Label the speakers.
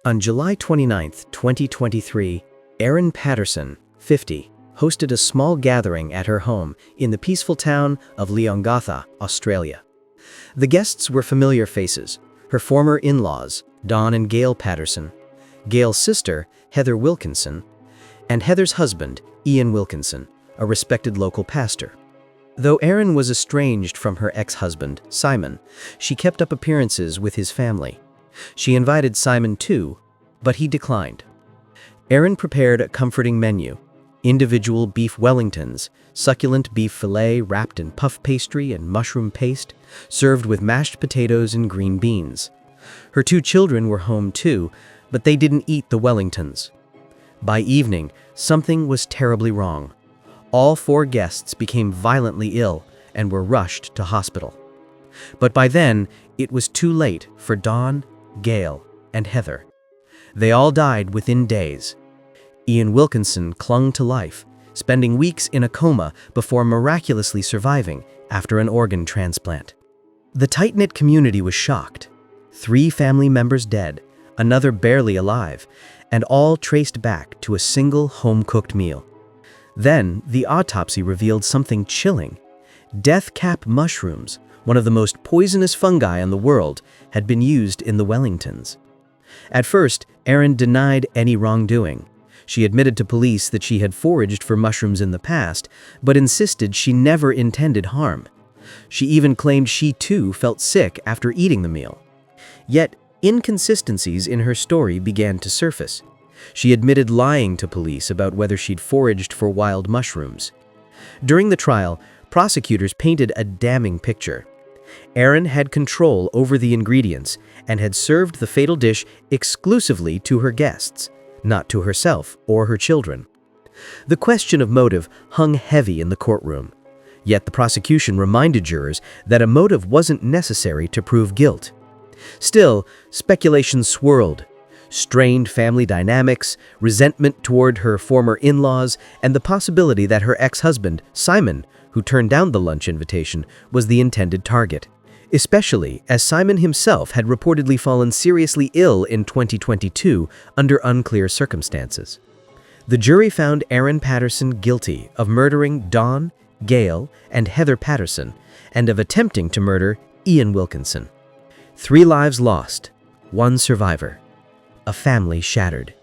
Speaker 1: On July 29, 2023, Erin Patterson, 50, hosted a small gathering at her home in the peaceful town of Leongatha, Australia. The guests were familiar faces: her former in-laws, Don and Gail Patterson, Gail's sister, Heather Wilkinson, and Heather's husband, Ian Wilkinson, a respected local pastor. Though Erin was estranged from her ex-husband, Simon, she kept up appearances with his family. She invited Simon too, but he declined. Erin prepared a comforting menu: individual beef Wellingtons, succulent beef fillet wrapped in puff pastry and mushroom paste, served with mashed potatoes and green beans. Her 2 children were home too, but they didn't eat the Wellingtons. By evening, something was terribly wrong. All 4 guests became violently ill and were rushed to hospital. But by then, it was too late for Don, Gail, and Heather. They all died within days. Ian Wilkinson clung to life, spending weeks in a coma before miraculously surviving after an organ transplant. The tight-knit community was shocked. 3 family members dead, another barely alive, and all traced back to a single home-cooked meal. Then, the autopsy revealed something chilling. Death cap mushrooms, one of the most poisonous fungi in the world, had been used in the Wellingtons. At first, Erin denied any wrongdoing. She admitted to police that she had foraged for mushrooms in the past, but insisted she never intended harm. She even claimed she too felt sick after eating the meal. Yet, inconsistencies in her story began to surface. She admitted lying to police about whether she'd foraged for wild mushrooms. During the trial, prosecutors painted a damning picture. Erin had control over the ingredients and had served the fatal dish exclusively to her guests, not to herself or her children. The question of motive hung heavy in the courtroom. Yet the prosecution reminded jurors that a motive wasn't necessary to prove guilt. Still, speculation swirled. Strained family dynamics, resentment toward her former in-laws, and the possibility that her ex-husband, Simon, who turned down the lunch invitation, was the intended target. Especially as Simon himself had reportedly fallen seriously ill in 2022 under unclear circumstances. The jury found Erin Patterson guilty of murdering Don, Gail, and Heather Patterson, and of attempting to murder Ian Wilkinson. 3 lives lost, 1 survivor. A family shattered.